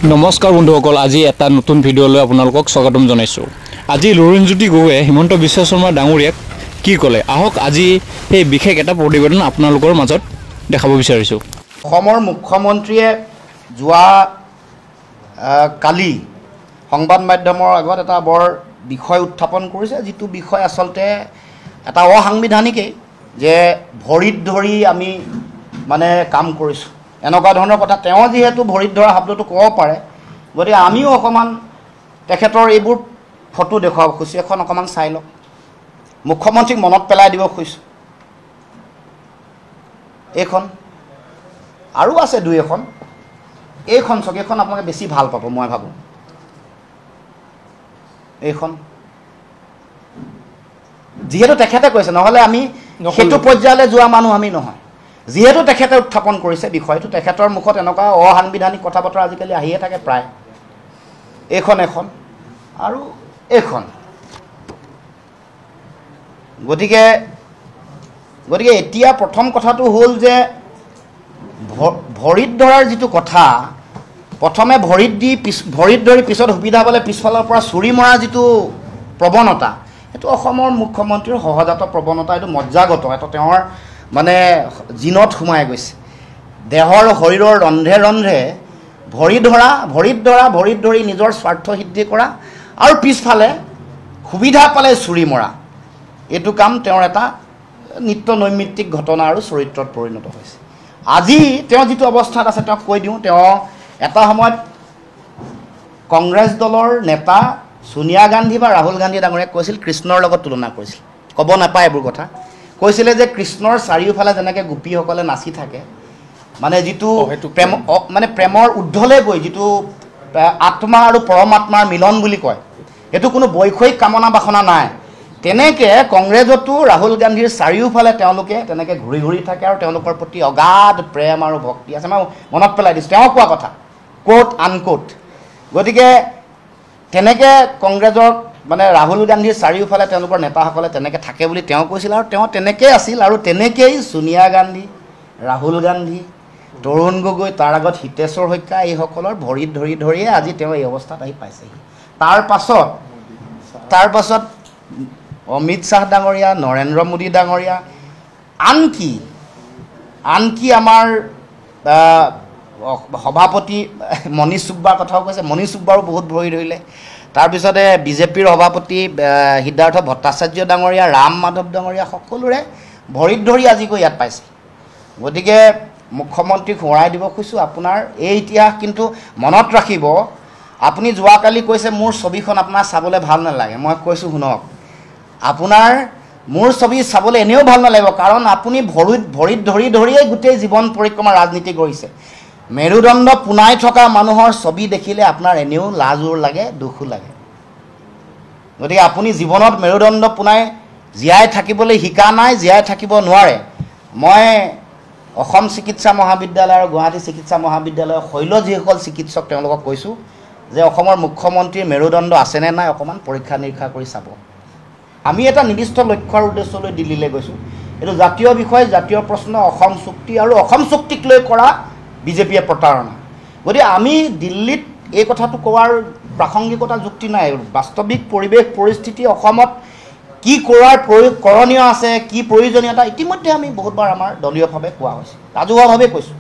নমস্কাৰ বন্ধুসকল, আজি এটা নতুন ভিডিঅ'লৈ আপোনালোকক স্বাগতম জনাইছোঁ। আজি লুৰিণজ্যোতি গগৈয়ে হিমন্ত বিশ্ব শৰ্মা ডাঙৰীয়াক কি ক'লে, আহক আজি সেই বিশেষ এটা প্ৰতিবেদন আপোনালোকৰ মাজত দেখাব বিচাৰিছোঁ। অসমৰ মুখ্যমন্ত্ৰীয়ে যোৱা কালি সংবাদ মাধ্যমৰ আগত এটা বৰ বিষয় উত্থাপন কৰিছে, যিটো বিষয় আচলতে এটা অসাংবিধানিকেই, যে ভৰিত ধৰি আমি কাম কৰিছোঁ, এনেকুৱা ধৰণৰ কথা। তেওঁ যিহেতু ভৰিত ধৰা শব্দটো ক'ব পাৰে, গতিকে আমিও অকণমান তেখেতৰ এইবোৰ ফটো দেখুৱাব খুজিছোঁ। এখন অকণমান চাই লওক, মুখ্যমন্ত্ৰীক মনত পেলাই দিব খুজিছোঁ। এইখন আৰু আছে দুই এখন, এইখন চাওক, এইখন আপোনালোকে বেছি ভাল পাব মই ভাবোঁ। এইখন যিহেতু তেখেতে কৈছে, নহ'লে আমি সেইটো পৰ্যায়লৈ যোৱা মানুহ আমি নহয়। যিহেতু তেখেতে উত্থাপন কৰিছে বিষয়টো, তেখেতৰ মুখত এনেকুৱা অসাংবিধানিক কথা বতৰা আজিকালি আহিয়ে থাকে প্ৰায়। এইখন এখন আৰু এইখন। গতিকে এতিয়া প্ৰথম কথাটো হ'ল যে ভৰিত ধৰাৰ যিটো কথা, প্ৰথমে ভৰিত ধৰি পিছত সুবিধা পালে পিছফালৰ পৰা চুৰি মৰাৰ যিটো প্ৰৱণতা, সেইটো অসমৰ মুখ্যমন্ত্ৰীৰ সহজাত প্ৰৱণতা। এইটো মজ্জাগত, এটা তেওঁৰ জিনত সোমাই গৈছে। দেহৰ শৰীৰৰ ৰন্ধে ৰন্ধে ভৰিত ধৰি নিজৰ স্বাৰ্থ সিদ্ধি কৰা আৰু পিছফালে সুবিধা পালে চুৰি মৰা, এইটো কাম তেওঁৰ এটা নিত্য নৈমিত্তিক ঘটনা আৰু চৰিত্ৰত পৰিণত হৈছে। আজি তেওঁ যিটো অৱস্থাত আছে, তেওঁক কৈ দিওঁ, তেওঁ এটা সময়ত কংগ্ৰেছ দলৰ নেতা ছোনিয়া গান্ধী বা ৰাহুল গান্ধী ডাঙৰীয়াক কৈছিল, কৃষ্ণৰ লগত তুলনা কৰিছিল। ক'ব নাপায় এইবোৰ কথা। কৈছিলে যে কৃষ্ণৰ চাৰিওফালে যেনেকৈ গোপীসকলে নাচি থাকে, যিটো প্ৰেম প্ৰেমৰ ঊৰ্ধলৈ গৈ যিটো আত্মা আৰু পৰমাত্মাৰ মিলন বুলি কয়, সেইটো কোনো বৈষয়িক কামনা বাসনা নাই। তেনেকৈ কংগ্ৰেছতো ৰাহুল গান্ধীৰ চাৰিওফালে তেওঁলোকে তেনেকৈ ঘূৰি ঘূৰি থাকে আৰু তেওঁলোকৰ প্ৰতি অগাধ প্ৰেম আৰু ভক্তি আছে। মই মনত পেলাই দিছোঁ তেওঁ কোৱা কথা, কোট আনকোট। গতিকে তেনেকৈ কংগ্ৰেছৰ ৰাহুল গান্ধীৰ চাৰিওফালে তেওঁলোকৰ নেতাসকলে তেনেকৈ থাকে বুলি তেওঁ কৈছিল, আৰু তেওঁ তেনেকৈয়ে আছিল। আৰু তেনেকৈয়ে ছোনিয়া গান্ধী, ৰাহুল গান্ধী, তৰুণ গগৈ, তাৰ আগত হিতেশ্বৰ শইকীয়া, এইসকলৰ ভৰিত ধৰিয়ে আজি তেওঁ এই অৱস্থাত আহি পাইছেহি। তাৰ পাছত অমিত শ্বাহ ডাঙৰীয়া, নৰেন্দ্ৰ মোদী ডাঙৰীয়া, আনকি আমাৰ সভাপতি মনীষ ছুব্বাৰ কথাও কৈছে। মনীষ ছুব্বাৰো বহুত ভৰি ধৰিলে। তাৰপিছতে বিজেপিৰ সভাপতি সিদ্ধাৰ্থ ভট্টাচাৰ্য ডাঙৰীয়া, ৰাম মাধৱ ডাঙৰীয়া, সকলোৰে ভৰিত ধৰি আজি গৈ ইয়াত পাইছে। গতিকে মুখ্যমন্ত্ৰীক সোঁৱৰাই দিব খুজিছোঁ, আপোনাৰ এই ইতিহাস কিন্তু মনত ৰাখিব। আপুনি যোৱাকালি কৈছে মোৰ ছবিখন আপোনাৰ চাবলৈ ভাল নালাগে। মই কৈছোঁ শুনক, আপোনাৰ মোৰ ছবি চাবলৈ এনেও ভাল নালাগিব, কাৰণ আপুনি ভৰিত ধৰিয়েই গোটেই জীৱন পৰিক্ৰমা ৰাজনীতি কৰিছে। মেৰুদণ্ড পোনাই থকা মানুহৰ ছবি দেখিলে আপোনাৰ এনেও লাজোৰ লাগে, দুখো লাগে। গতিকে আপুনি জীৱনত মেৰুদণ্ড পোনাই জীয়াই থাকিবলৈ শিকা নাই, জীয়াই থাকিব নোৱাৰে। মই অসম চিকিৎসা মহাবিদ্যালয় আৰু গুৱাহাটী চিকিৎসা মহাবিদ্যালয়ৰ শৈল যিসকল চিকিৎসক, তেওঁলোকক কৈছোঁ যে অসমৰ মুখ্যমন্ত্ৰীৰ মেৰুদণ্ড আছেনে নাই অকণমান পৰীক্ষা নিৰীক্ষা কৰি চাব। আমি এটা নিৰ্দিষ্ট লক্ষ্যৰ উদ্দেশ্যলৈ দিল্লীলৈ গৈছোঁ। এইটো জাতীয় বিষয়, জাতীয় প্ৰশ্ন, অসম চুক্তি আৰু অসম চুক্তিক লৈ কৰা বিজেপিয়ে প্ৰতাৰণা। গতিকে আমি দিল্লীত এই কথাটো কোৱাৰ প্ৰাসংগিকতা যুক্তি নাই। বাস্তৱিক পৰিৱেশ পৰিস্থিতি অসমত কি কৰোণীয় আছে, কি প্ৰয়োজনীয়তা, ইতিমধ্যে আমি বহুতবাৰ আমাৰ দলীয়ভাৱে কোৱা হৈছে, ৰাজহুৱাভাৱে কৈছোঁ।